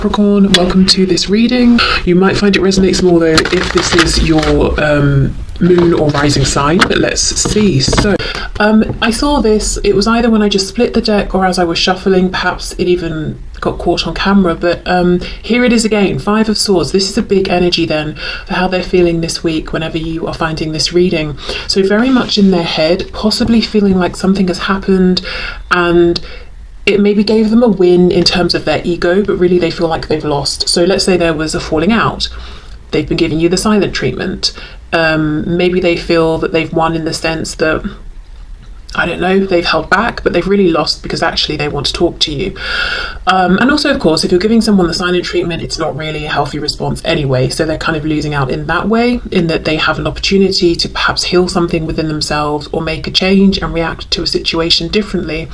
Capricorn, welcome to this reading. You might find it resonates more though if this is your moon or rising sign, but let's see. So I saw this, it was either when I just split the deck or as I was shuffling, perhaps it even got caught on camera, but here it is again, Five of Swords. This is a big energy then for how they're feeling this week whenever you are finding this reading. So very much in their head, possibly feeling like something has happened and it maybe gave them a win in terms of their ego, but really they feel like they've lost. So let's say there was a falling out. They've been giving you the silent treatment. Maybe they feel that they've won in the sense that, I don't know, they've held back, but they've really lost because actually they want to talk to you. And also, of course, if you're giving someone the silent treatment, it's not really a healthy response anyway. So they're kind of losing out in that way, in that they have an opportunity to perhaps heal something within themselves or make a change and react to a situation differently.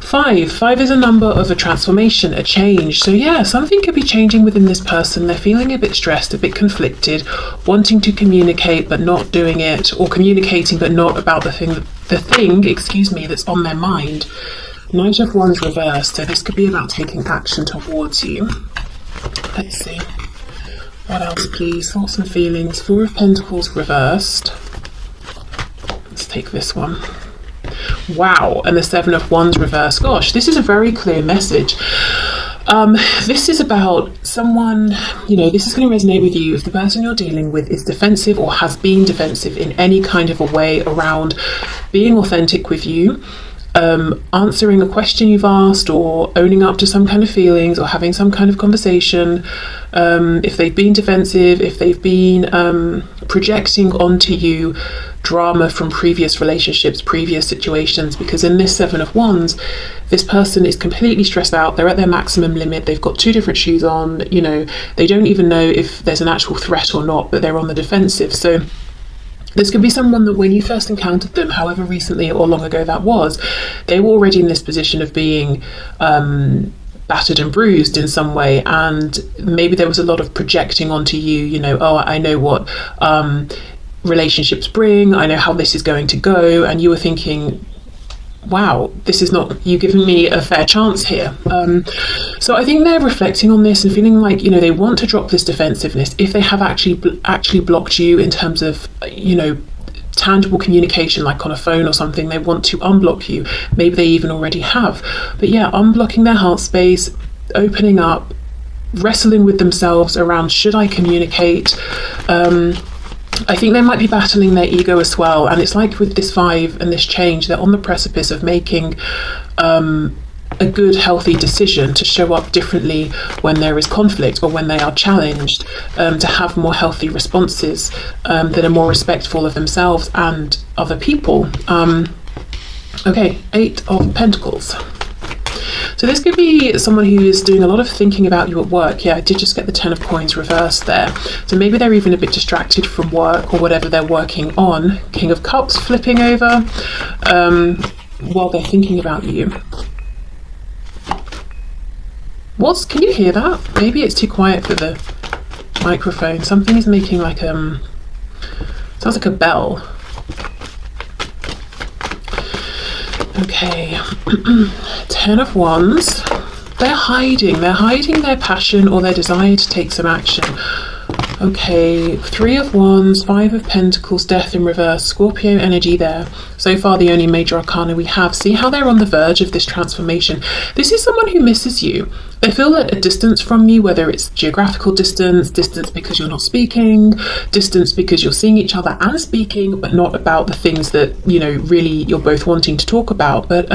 Five is a number of a transformation, a change. So yeah, something could be changing within this person. They're feeling a bit stressed, a bit conflicted, wanting to communicate but not doing it, or communicating but not about the thing that's on their mind. Knight of Wands reversed, so this could be about taking action towards you. Let's see. What else, please? Thoughts and feelings. Four of Pentacles reversed. Let's take this one. Wow, and the Seven of Wands reversed. Gosh, this is a very clear message. This is about someone, this is going to resonate with you if the person you're dealing with is defensive or has been defensive in any kind of a way around being authentic with you, answering a question you've asked or owning up to some kind of feelings or having some kind of conversation. If they've been defensive, if they've been projecting onto you drama from previous relationships, previous situations, because in this Seven of Wands, this person is completely stressed out. They're at their maximum limit. They've got two different shoes on. They don't even know if there's an actual threat or not, but they're on the defensive. So this could be someone that when you first encountered them, however recently or long ago that was, they were already in this position of being battered and bruised in some way, and maybe there was a lot of projecting onto you, oh, I know what relationships bring, I know how this is going to go, and you were thinking, wow, this is not you giving me a fair chance here. So I think they're reflecting on this and feeling like, they want to drop this defensiveness. If they have actually blocked you in terms of, tangible communication, like on a phone or something, they want to unblock you. Maybe they even already have. But yeah, unblocking their heart space, opening up, wrestling with themselves around, should I communicate? I think they might be battling their ego as well, and it's like with this Five and this change, they're on the precipice of making a good, healthy decision to show up differently when there is conflict or when they are challenged, to have more healthy responses that are more respectful of themselves and other people. Okay, Eight of Pentacles. So this could be someone who is doing a lot of thinking about you at work. Yeah, I did just get the Ten of Coins reversed there. So maybe they're even a bit distracted from work or whatever they're working on. King of Cups flipping over while they're thinking about you. Can you hear that? Maybe it's too quiet for the microphone. Something is making like sounds like a bell. Okay, Ten of Wands. They're hiding their passion or their desire to take some action. Okay, Three of Wands, Five of Pentacles, Death in reverse, Scorpio energy there. So far the only major arcana we have. See how they're on the verge of this transformation. This is someone who misses you. They feel at a distance from you, whether it's geographical distance because you're not speaking, distance because you're seeing each other and speaking, but not about the things that, really you're both wanting to talk about. But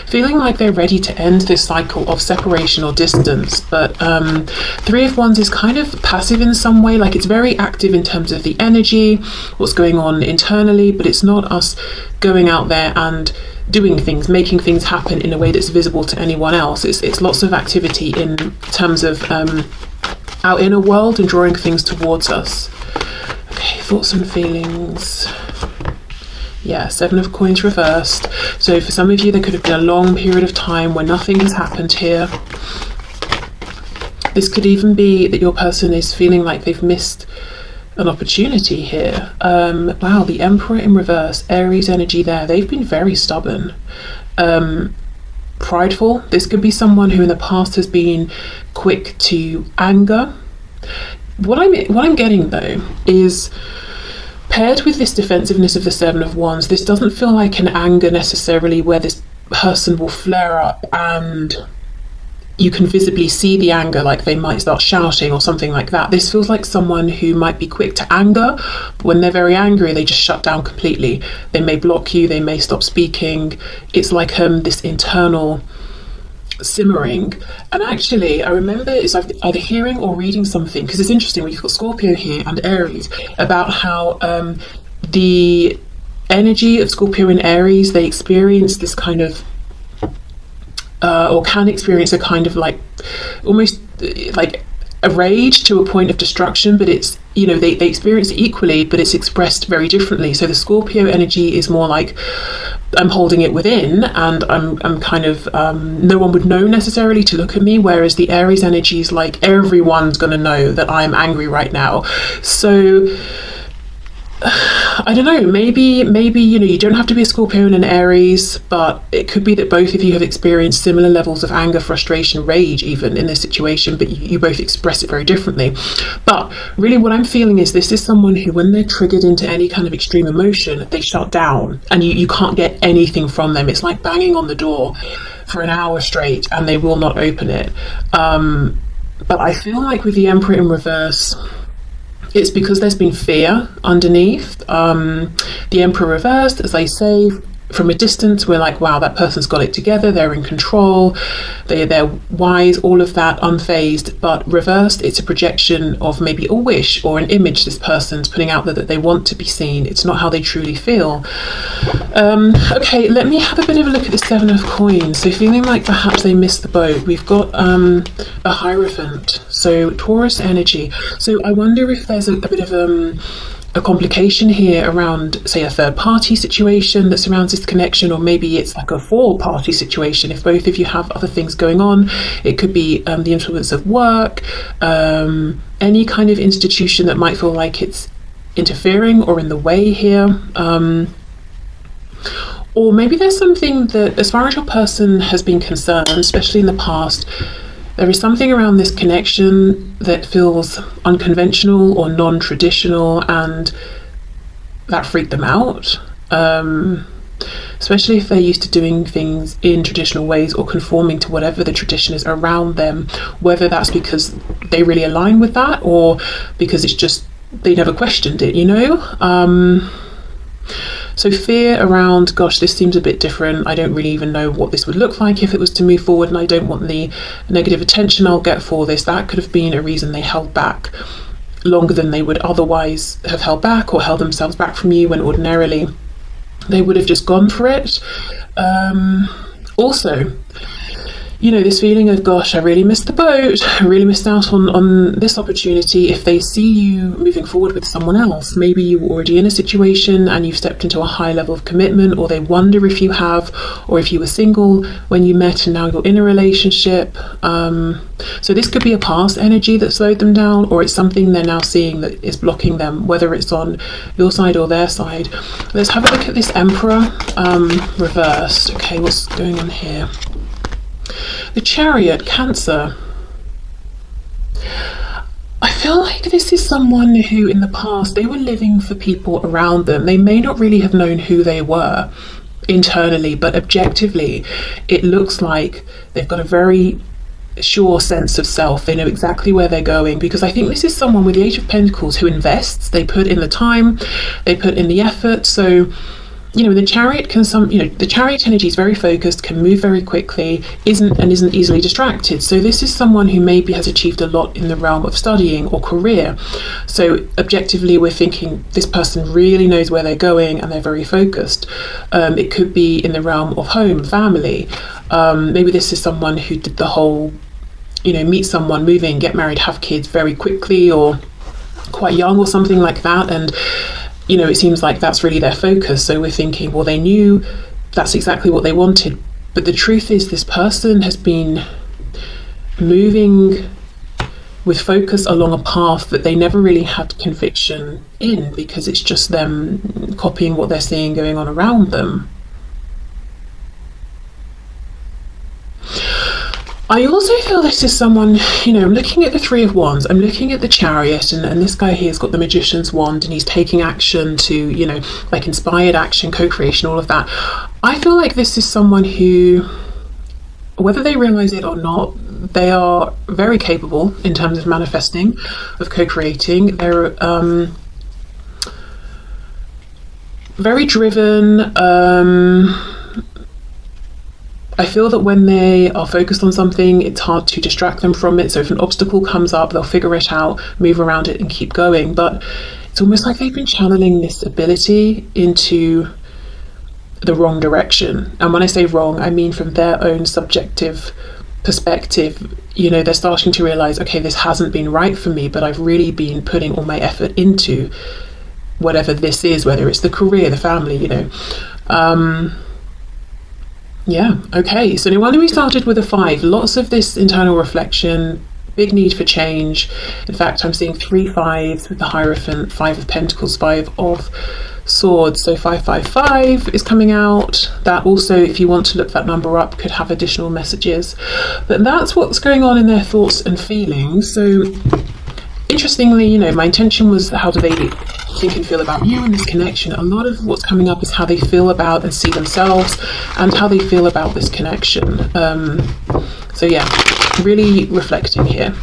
feeling like they're ready to end this cycle of separation or distance. But Three of Wands is kind of passive in some way, like it's very active in terms of the energy, what's going on internally, but it's not us going out there and doing things, making things happen in a way that's visible to anyone else. It's lots of activity in terms of our inner world and drawing things towards us. Okay, thoughts and feelings. Yeah, Seven of Coins reversed. So for some of you, there could have been a long period of time where nothing has happened here. This could even be that your person is feeling like they've missed an opportunity here. Wow, the Emperor in reverse, Aries energy there. They've been very stubborn. prideful. This could be someone who in the past has been quick to anger. What I'm getting though is, paired with this defensiveness of the Seven of Wands, this doesn't feel like an anger necessarily where this person will flare up and you can visibly see the anger, like they might start shouting or something like that. This feels like someone who might be quick to anger, but when they're very angry, they just shut down completely. They may block you, they may stop speaking. It's like this internal simmering. And actually, I remember it's either hearing or reading something, because it's interesting when you've got Scorpio here and Aries, about how the energy of Scorpio and Aries, they experience this kind of or can experience a kind of like almost like a rage to a point of destruction, but it's, you know, they experience it equally, but it's expressed very differently. So the Scorpio energy is more like, I'm holding it within and I'm kind of no one would know necessarily to look at me, whereas the Aries energy is like, everyone's going to know that I'm angry right now. So I don't know, maybe, you know, you don't have to be a Scorpio and an Aries, but it could be that both of you have experienced similar levels of anger, frustration, rage even in this situation, but you both express it very differently. But really what I'm feeling is this is someone who, when they're triggered into any kind of extreme emotion, they shut down and you can't get anything from them. It's like banging on the door for an hour straight and they will not open it. But I feel like with the Emperor in reverse, it's because there's been fear underneath. The Emperor reversed, as I say, from a distance, we're like, wow, that person's got it together, they're in control, they're wise, all of that, unfazed. But reversed, it's a projection of maybe a wish or an image this person's putting out there that they want to be seen. It's not how they truly feel. Okay, let me have a bit of a look at the Seven of Coins. So feeling like perhaps they missed the boat. We've got a Hierophant, so Taurus energy. So I wonder if there's a bit of a complication here around, say, a third party situation that surrounds this connection, or maybe it's like a four-party situation. If both of you have other things going on, it could be the influence of work, any kind of institution that might feel like it's interfering or in the way here. Or maybe there's something that, as far as your person has been concerned, especially in the past, there is something around this connection that feels unconventional or non-traditional, and that freaked them out. Especially if they're used to doing things in traditional ways or conforming to whatever the tradition is around them, whether that's because they really align with that or because it's just they never questioned it, you know? So fear around, gosh, this seems a bit different. I don't really even know what this would look like if it was to move forward, and I don't want the negative attention I'll get for this. That could have been a reason they held back longer than they would otherwise have held back, or held themselves back from you when ordinarily they would have just gone for it. Also, you know, this feeling of, gosh, I really missed the boat, I really missed out on this opportunity. If they see you moving forward with someone else, maybe you were already in a situation and you've stepped into a high level of commitment, or they wonder if you have, or if you were single when you met and now you're in a relationship. So this could be a past energy that slowed them down, or it's something they're now seeing that is blocking them, whether it's on your side or their side. Let's have a look at this Emperor reversed. Okay, what's going on here? The Chariot, Cancer. I feel like this is someone who in the past, they were living for people around them. They may not really have known who they were internally, but objectively, it looks like they've got a very sure sense of self. They know exactly where they're going, because I think this is someone with the Eight of Pentacles who invests. They put in the time, they put in the effort. So, you know, the Chariot the Chariot energy is very focused, can move very quickly, isn't easily distracted. So this is someone who maybe has achieved a lot in the realm of studying or career. So objectively, we're thinking this person really knows where they're going and they're very focused. It could be in the realm of home, family. Maybe this is someone who did the whole, you know, meet someone, move in, get married, have kids very quickly, or quite young or something like that. And you know, it seems like that's really their focus. So we're thinking, well, they knew that's exactly what they wanted. But the truth is, this person has been moving with focus along a path that they never really had conviction in, because it's just them copying what they're seeing going on around them. I also feel this is someone, you know, looking at the Three of Wands, I'm looking at the Chariot, and this guy here has got the Magician's wand, and he's taking action to, you know, like inspired action, co-creation, all of that. I feel like this is someone who, whether they realize it or not, they are very capable in terms of manifesting, of co-creating. They're very driven. I feel that when they are focused on something, it's hard to distract them from it. So if an obstacle comes up, they'll figure it out, move around it and keep going. But it's almost like they've been channeling this ability into the wrong direction. And when I say wrong, I mean from their own subjective perspective. You know, they're starting to realize, okay, this hasn't been right for me, but I've really been putting all my effort into whatever this is, whether it's the career, the family, you know. Yeah, okay, so no wonder we started with a 5. Lots of this internal reflection, big need for change. In fact, I'm seeing 3 5s with the Hierophant, 5 of Pentacles, 5 of Swords. So 555 is coming out. That also, if you want to look that number up, could have additional messages. But that's what's going on in their thoughts and feelings. So interestingly, you know, my intention was how do they think and feel about you and this connection. A lot of what's coming up is how they feel about and see themselves, and how they feel about this connection. So yeah, really reflecting here.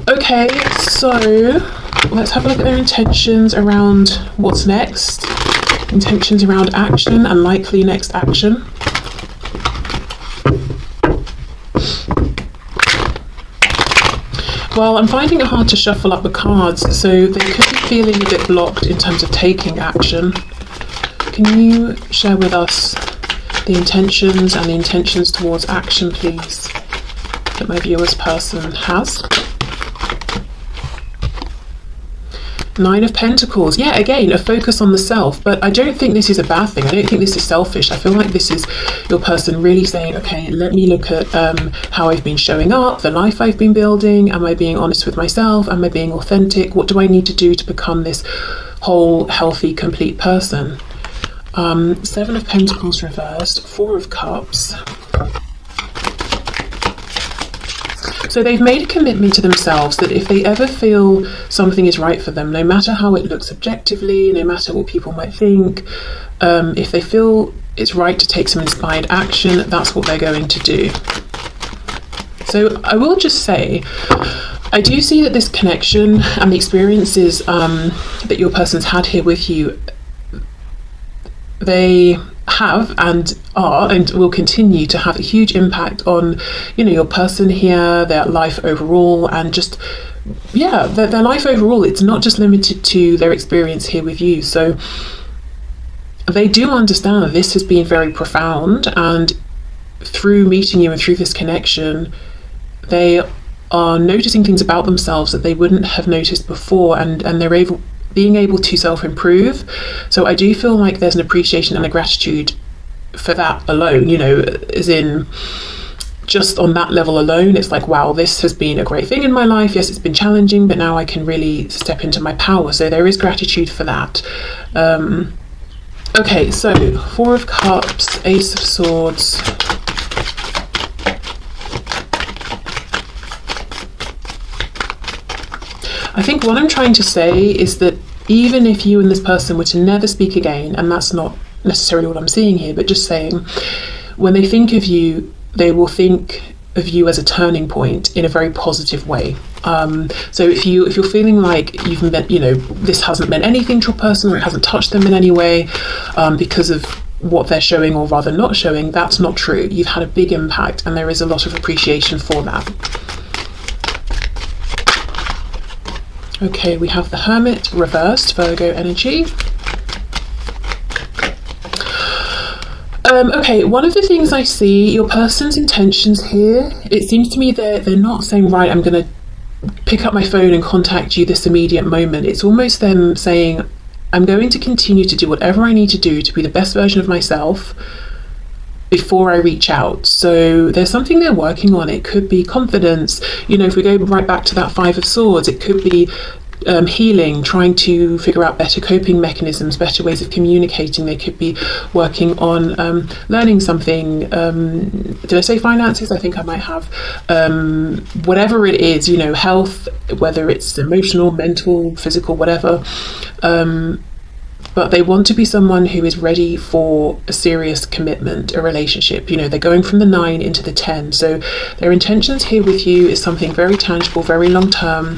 Okay, so let's have a look at their intentions around what's next. Intentions around action and likely next action. Well, I'm finding it hard to shuffle up the cards, so they could be feeling a bit blocked in terms of taking action. Can you share with us the intentions and the intentions towards action, please, that my viewer's person has? 9 of Pentacles. Yeah, again, a focus on the self, but I don't think this is a bad thing. I don't think this is selfish. I feel like this is your person really saying, okay, let me look at how I've been showing up, the life I've been building. Am I being honest with myself? Am I being authentic? What do I need to do to become this whole, healthy, complete person? 7 of Pentacles reversed, 4 of Cups. So they've made a commitment to themselves that if they ever feel something is right for them, no matter how it looks objectively, no matter what people might think, if they feel it's right to take some inspired action, that's what they're going to do. So I will just say, I do see that this connection and the experiences that your person's had here with you, they have and are and will continue to have a huge impact on, you know, your person here, their life overall, and just, yeah, their life overall. It's not just limited to their experience here with you. So they do understand that this has been very profound, and through meeting you and through this connection, they are noticing things about themselves that they wouldn't have noticed before, and they're being able to self-improve. So I do feel like there's an appreciation and a gratitude for that alone, you know, as in just on that level alone, it's like, wow, this has been a great thing in my life. Yes, it's been challenging, but now I can really step into my power. So there is gratitude for that. Okay, so 4 of Cups, Ace of Swords. I think what I'm trying to say is that even if you and this person were to never speak again, and that's not necessarily what I'm seeing here, but just saying, when they think of you, they will think of you as a turning point in a very positive way. So if you're feeling like you've met, you know, this hasn't meant anything to a person, or it hasn't touched them in any way because of what they're showing, or rather not showing, that's not true. You've had a big impact, and there is a lot of appreciation for that. Okay, we have the Hermit reversed, Virgo energy. Okay, one of the things I see, your person's intentions here, it seems to me they're not saying, right, I'm going to pick up my phone and contact you this immediate moment. It's almost them saying, I'm going to continue to do whatever I need to do to be the best version of myself before I reach out. So there's something they're working on. It could be confidence. You know, if we go right back to that 5 of Swords, it could be healing, trying to figure out better coping mechanisms, better ways of communicating. They could be working on learning something. Did I say finances? I think I might have. Whatever it is, you know, health, whether it's emotional, mental, physical, whatever. But they want to be someone who is ready for a serious commitment, a relationship. You know, they're going from the 9 into the 10. So their intentions here with you is something very tangible, very long term.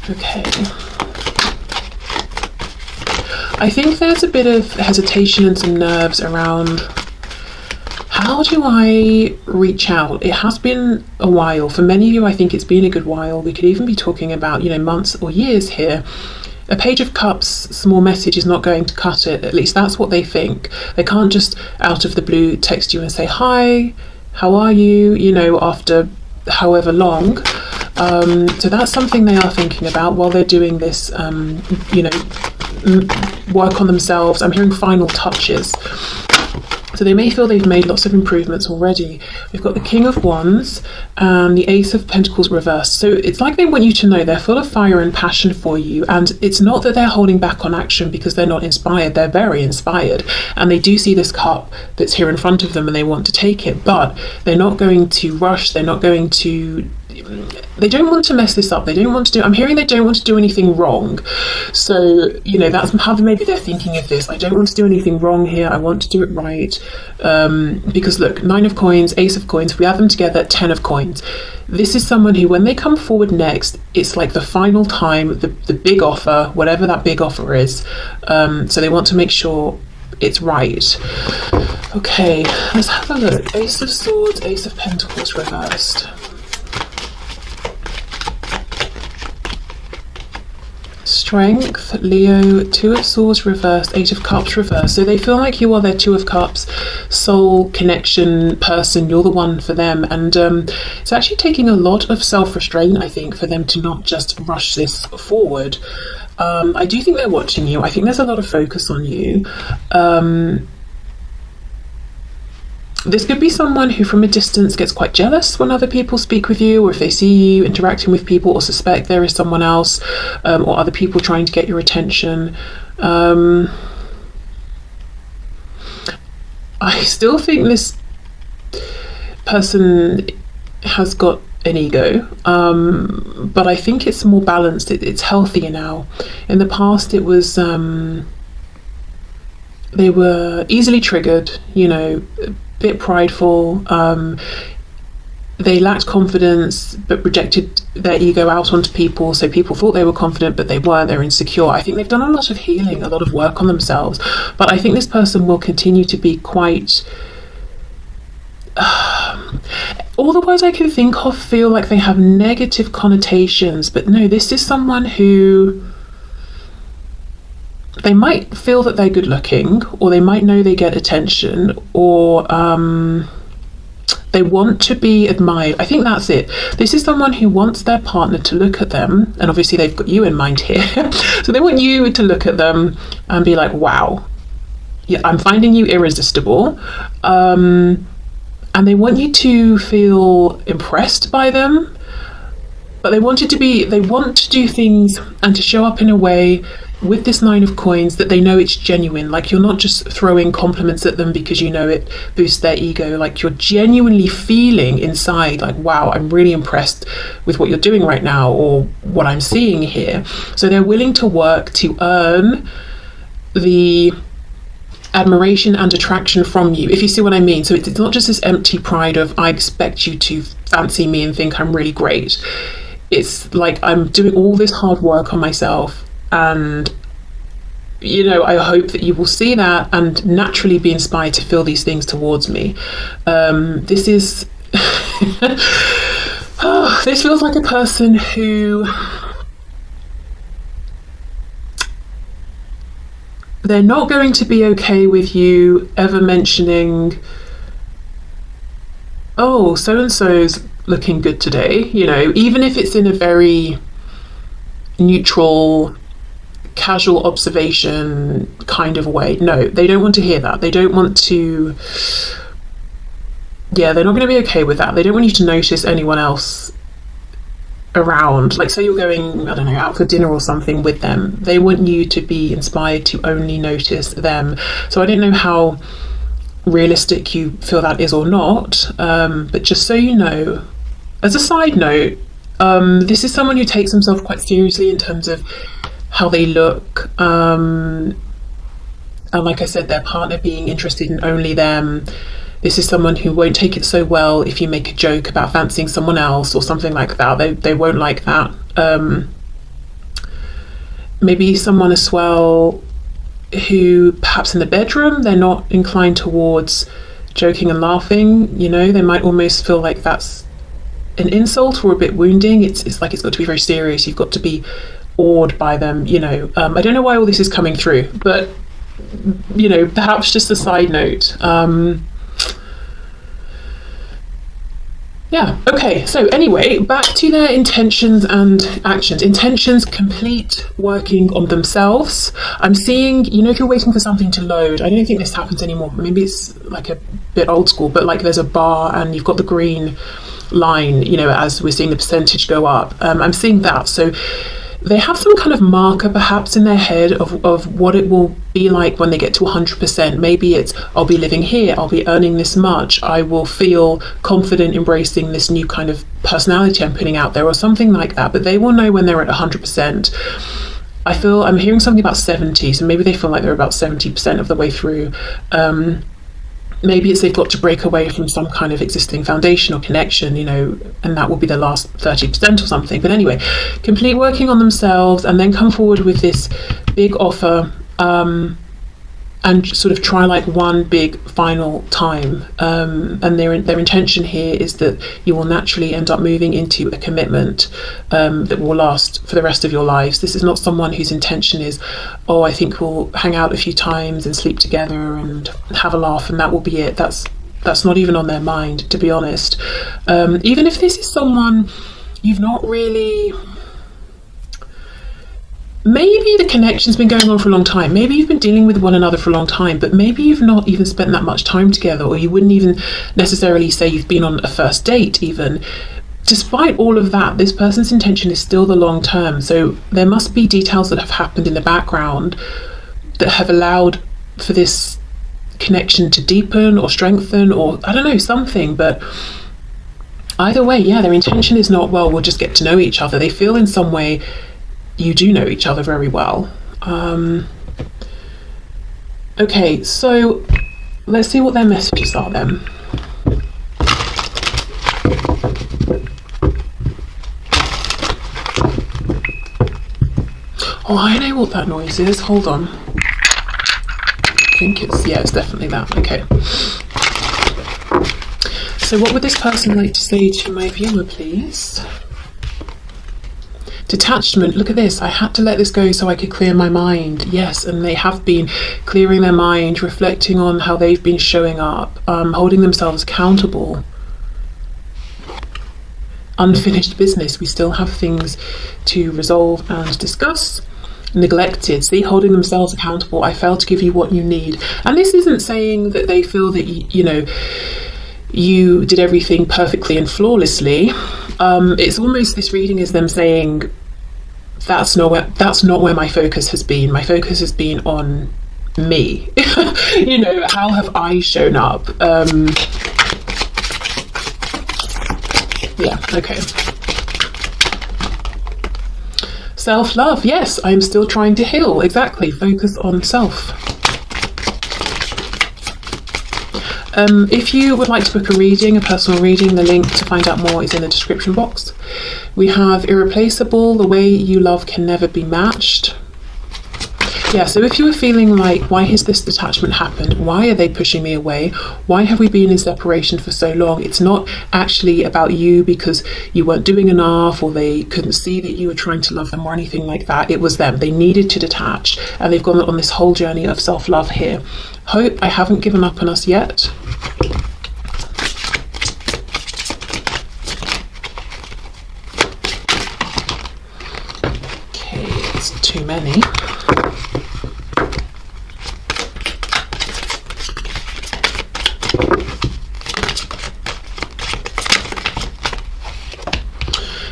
Okay. I think there's a bit of hesitation and some nerves around, how do I reach out? It has been a while. For many of you, I think it's been a good while. We could even be talking about, you know, months or years here. A Page of Cups, small message is not going to cut it. At least that's what they think. They can't just out of the blue text you and say, hi, how are you? You know, after however long. So that's something they are thinking about while they're doing this, you know, work on themselves. I'm hearing final touches. So they may feel they've made lots of improvements already. We've got the King of Wands and the Ace of Pentacles reversed. So it's like they want you to know they're full of fire and passion for you. And it's not that they're holding back on action because they're not inspired. They're very inspired. And they do see this cup that's here in front of them and they want to take it. But they're not going to rush. They're not going to... They don't want to mess this up. They don't want to do... I'm hearing they don't want to do anything wrong. So, you know, that's how maybe they're thinking of this. I don't want to do anything wrong here. I want to do it right. Because look, 9 of coins, Ace of coins, if we add them together, 10 of coins. This is someone who, when they come forward next, it's like the final time, the big offer, whatever that big offer is. So they want to make sure it's right. Okay, let's have a look. Ace of Swords, Ace of Pentacles reversed. Strength, Leo, 2 of Swords reversed, 8 of Cups reversed. So they feel like you are their 2 of Cups, soul connection person. You're the one for them. And it's actually taking a lot of self-restraint, I think, for them to not just rush this forward. I do think they're watching you. I think there's a lot of focus on you. This could be someone who from a distance gets quite jealous when other people speak with you, or if they see you interacting with people or suspect there is someone else or other people trying to get your attention. I still think this person has got an ego, but I think it's more balanced. It's healthier now. In the past it was they were easily triggered, you know, bit prideful, they lacked confidence but projected their ego out onto people, so people thought they were confident but they weren't. They're insecure. I think they've done a lot of healing, a lot of work on themselves, but I think this person will continue to be quite all the words I can think of feel like they have negative connotations, but no, this is someone who they might feel that they're good looking, or they might know they get attention, or they want to be admired. I think that's it. This is someone who wants their partner to look at them, and obviously they've got you in mind here. So they want you to look at them and be like, wow, yeah, I'm finding you irresistible. And they want you to feel impressed by them, but they want to do things and to show up in a way with this 9 of coins that they know it's genuine. Like, you're not just throwing compliments at them because you know it boosts their ego. Like, you're genuinely feeling inside like, wow, I'm really impressed with what you're doing right now, or what I'm seeing here. So they're willing to work to earn the admiration and attraction from you, if you see what I mean. So it's not just this empty pride of, I expect you to fancy me and think I'm really great. It's like, I'm doing all this hard work on myself, and you know, I hope that you will see that and naturally be inspired to feel these things towards me. This is this feels like a person who, they're not going to be okay with you ever mentioning, oh, so-and-so's looking good today, you know, even if it's in a very neutral, casual observation kind of way. No, they don't want to hear that. They don't want to, yeah, they're not going to be okay with that. They don't want you to notice anyone else around, like say you're going, I don't know, out for dinner or something with them, they want you to be inspired to only notice them. So I don't know how realistic you feel that is or not, but just so you know, as a side note, this is someone who takes himself quite seriously in terms of how they look, and like I said, their partner being interested in only them. This is someone who won't take it so well if you make a joke about fancying someone else or something like that. They won't like that. Maybe someone as well who perhaps in the bedroom they're not inclined towards joking and laughing. You know, they might almost feel like that's an insult or a bit wounding. It's like it's got to be very serious. You've got to be awed by them. You know, I don't know why all this is coming through, but you know, perhaps just a side note. Yeah, okay, so anyway, back to their intentions and actions. Intentions, complete working on themselves. I'm seeing, you know, if you're waiting for something to load, I don't think this happens anymore, maybe it's like a bit old school, but like there's a bar and you've got the green line, you know, as we're seeing the percentage go up. I'm seeing that. So they have some kind of marker perhaps in their head of what it will be like when they get to 100%. Maybe it's, I'll be living here, I'll be earning this much, I will feel confident embracing this new kind of personality I'm putting out there, or something like that. But they will know when they're at 100%. I feel I'm hearing something about 70, so maybe they feel like they're about 70% of the way through. Maybe it's they've got to break away from some kind of existing foundation or connection, you know, and that will be the last 30% or something. But anyway, complete working on themselves and then come forward with this big offer, and sort of try like one big final time. And their intention here is that you will naturally end up moving into a commitment that will last for the rest of your lives. This is not someone whose intention is, oh, I think we'll hang out a few times and sleep together and have a laugh and that will be it. That's not even on their mind, to be honest. Even if this is someone you've not really... Maybe the connection's been going on for a long time. Maybe you've been dealing with one another for a long time, but maybe you've not even spent that much time together, or you wouldn't even necessarily say you've been on a first date even. Despite all of that, this person's intention is still the long term. So there must be details that have happened in the background that have allowed for this connection to deepen or strengthen, or I don't know, something. But either way, yeah, their intention is not, well, we'll just get to know each other. They feel in some way you do know each other very well. Okay, so let's see what their messages are then. Oh, I know what that noise is. Hold on. I think it's definitely that. Okay. So what would this person like to say to my viewer, please? Detachment, look at this. I had to let this go so I could clear my mind. Yes, and they have been clearing their mind, reflecting on how they've been showing up, holding themselves accountable. Unfinished business. We still have things to resolve and discuss. Neglected. See, holding themselves accountable. I failed to give you what you need. And this isn't saying that they feel that, you know, you did everything perfectly and flawlessly. It's almost, this reading is them saying, that's not where my focus has been. My focus has been on me. You know, how have I shown up? Yeah, okay. Self-love, yes, I'm still trying to heal. Exactly, focus on self. If you would like to book a reading, a personal reading, the link to find out more is in the description box. We have Irreplaceable, The Way You Love Can Never Be Matched. Yeah, so if you were feeling like, why has this detachment happened? Why are they pushing me away? Why have we been in separation for so long? It's not actually about you because you weren't doing enough or they couldn't see that you were trying to love them or anything like that. It was them. They needed to detach and they've gone on this whole journey of self-love here. Hope I haven't given up on us yet. Okay, it's too many.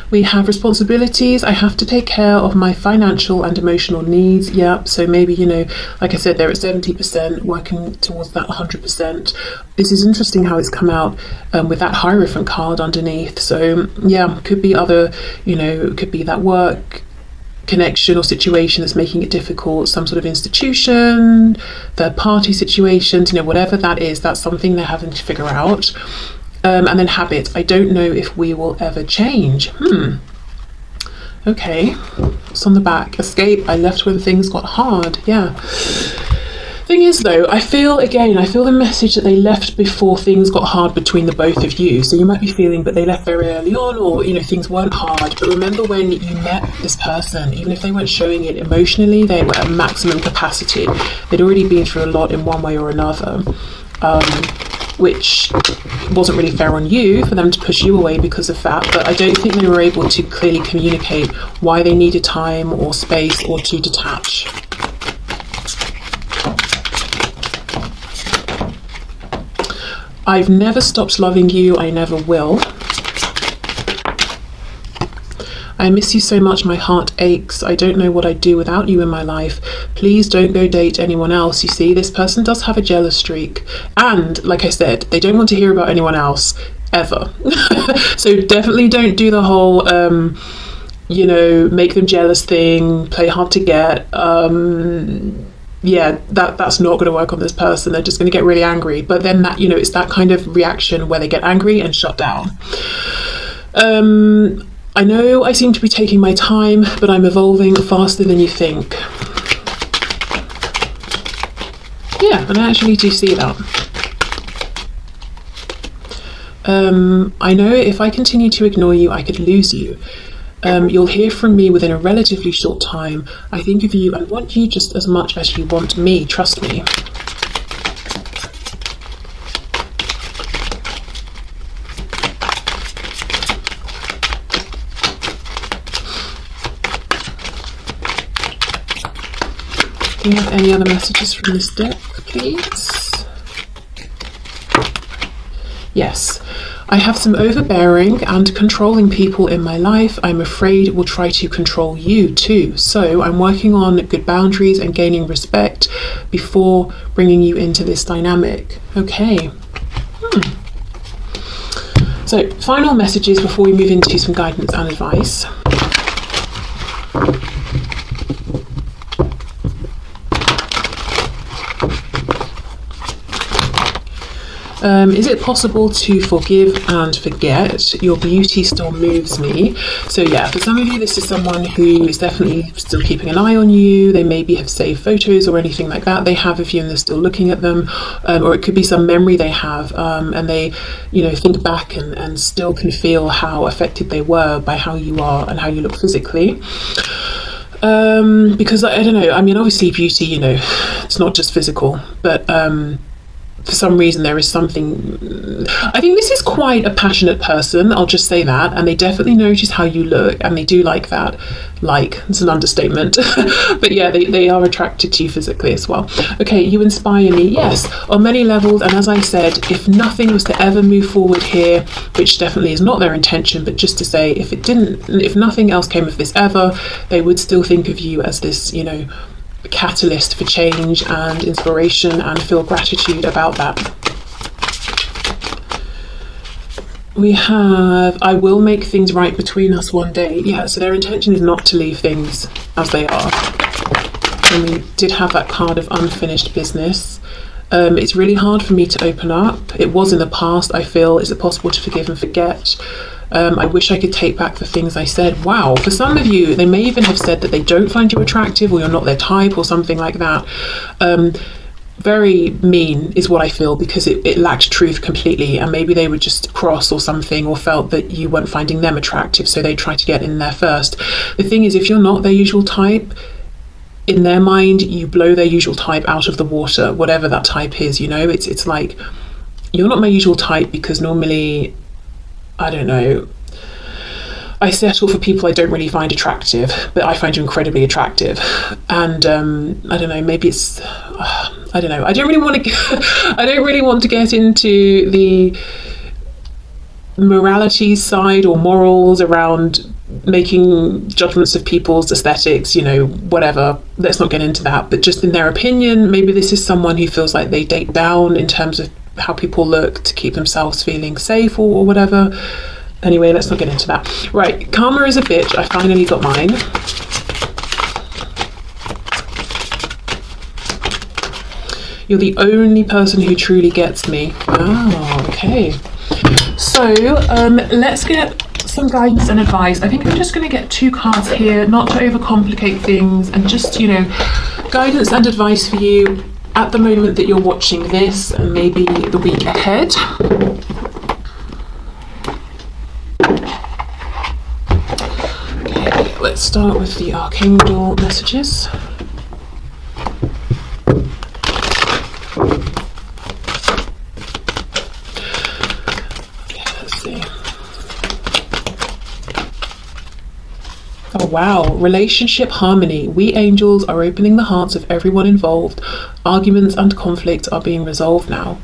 We have responsibilities. I have to take care of my financial and emotional needs. Yep. So maybe, you know, like I said, they're at 70%, working towards that 100%. This is interesting how it's come out with that Hierophant card underneath. So yeah, could be other, you know, could be that work connection or situation that's making it difficult, some sort of institution, third party situations, you know, whatever that is, that's something they're having to figure out. And then habits. I don't know if we will ever change. Okay. What's on the back? Escape. I left when things got hard. Yeah. Thing is though, I feel the message that they left before things got hard between the both of you. So you might be feeling, but they left very early on, or, you know, things weren't hard. But remember when you met this person, even if they weren't showing it emotionally, they were at maximum capacity. They'd already been through a lot in one way or another. Which wasn't really fair on you for them to push you away because of that, but I don't think they were able to clearly communicate why they needed time or space or to detach. I've never stopped loving you, I never will. I miss you so much, my heart aches. I don't know what I'd do without you in my life. Please don't go date anyone else. You see, this person does have a jealous streak. And, like I said, they don't want to hear about anyone else, ever. So definitely don't do the whole, you know, make them jealous thing, play hard to get. Yeah, that's not going to work on this person. They're just going to get really angry. But then that, you know, it's that kind of reaction where they get angry and shut down. I know I seem to be taking my time, but I'm evolving faster than you think. Yeah, and I actually do see that. I know if I continue to ignore you, I could lose you. You'll hear from me within a relatively short time. I think of you and want you just as much as you want me, trust me. Do you have any other messages from this deck, please? Yes. I have some overbearing and controlling people in my life. I'm afraid will try to control you too. So I'm working on good boundaries and gaining respect before bringing you into this dynamic. Okay. So final messages before we move into some guidance and advice. Is it possible to forgive and forget? Your beauty still moves me. So yeah, for some of you, this is someone who is definitely still keeping an eye on you. They maybe have saved photos or anything like that they have of you and they're still looking at them. Or it could be some memory they have and they, you know, think back and still can feel how affected they were by how you are and how you look physically. Because I don't know, I mean, obviously beauty, you know, it's not just physical, but for some reason there is something, I think this is quite a passionate person, I'll just say that, and they definitely notice how you look and they do like that. Like, it's an understatement. But yeah, they are attracted to you physically as well. Okay, you inspire me, yes, on many levels, and as I said, if nothing was to ever move forward here, which definitely is not their intention, but just to say, if nothing else came of this ever, they would still think of you as this, you know, catalyst for change and inspiration and feel gratitude about that. We have, I will make things right between us one day. Yeah, so their intention is not to leave things as they are. And we did have that card of unfinished business. It's really hard for me to open up. It was in the past, I feel. Is it possible to forgive and forget? I wish I could take back the things I said. Wow, for some of you, they may even have said that they don't find you attractive or you're not their type or something like that. Very mean is what I feel, because it lacked truth completely, and maybe they were just cross or something, or felt that you weren't finding them attractive, so they tried to get in there first. The thing is, if you're not their usual type, in their mind, you blow their usual type out of the water, whatever that type is, you know. It's like, you're not my usual type because normally, I don't know, I settle for people I don't really find attractive, but I find you incredibly attractive. And I don't know, maybe it's, I don't know. I don't really want to get into the morality side or morals around making judgments of people's aesthetics, you know, whatever. Let's not get into that. But just in their opinion, maybe this is someone who feels like they date down in terms of how people look to keep themselves feeling safe or whatever. Anyway, let's not get into that. Right, karma is a bitch. I finally got mine. You're the only person who truly gets me. Oh, okay. So let's get some guidance and advice. I think I'm just going to get 2 cards here, not to overcomplicate things, and just, you know, guidance and advice for you at the moment that you're watching this, and maybe the week ahead. Okay, let's start with the Archangel messages. Oh wow, relationship harmony. We angels are opening the hearts of everyone involved. Arguments and conflict are being resolved now.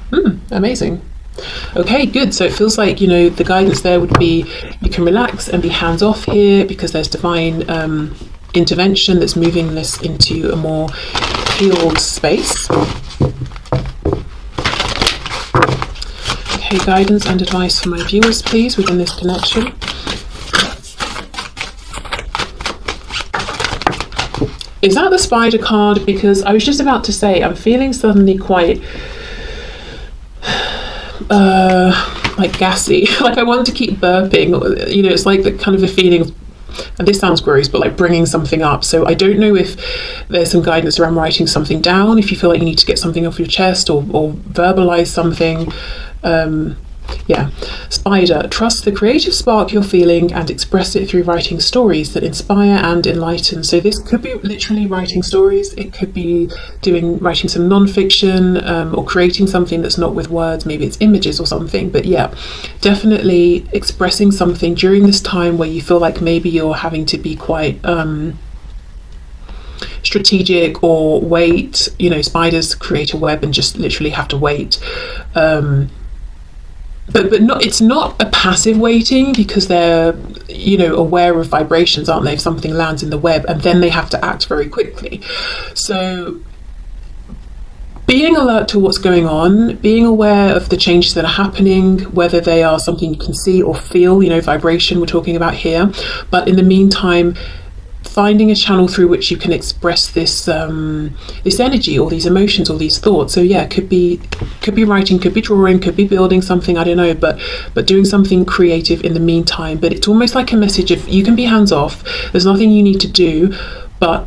Amazing. Okay, good. So it feels like, you know, the guidance there would be you can relax and be hands off here because there's divine intervention that's moving this into a more healed space. Okay, guidance and advice for my viewers, please, within this connection. Is that the spider card? Because I was just about to say, I'm feeling suddenly quite like gassy. Like I want to keep burping. You know, it's like the kind of a feeling of, and this sounds gross, but like bringing something up. So I don't know if there's some guidance around writing something down, if you feel like you need to get something off your chest or verbalize something. Yeah, spider, trust the creative spark you're feeling and express it through writing stories that inspire and enlighten. So this could be literally writing stories. It could be writing some non-fiction or creating something that's not with words. Maybe it's images or something. But yeah, definitely expressing something during this time where you feel like maybe you're having to be quite strategic or wait. You know, spiders create a web and just literally have to wait. But not, it's not a passive waiting, because they're, you know, aware of vibrations, aren't they? If something lands in the web, and then they have to act very quickly. So being alert to what's going on, being aware of the changes that are happening, whether they are something you can see or feel, you know, vibration we're talking about here. But in the meantime, finding a channel through which you can express this this energy or these emotions or these thoughts. So yeah, could be writing, could be drawing, could be building something, I don't know, but doing something creative in the meantime. But it's almost like a message of you can be hands off, there's nothing you need to do, but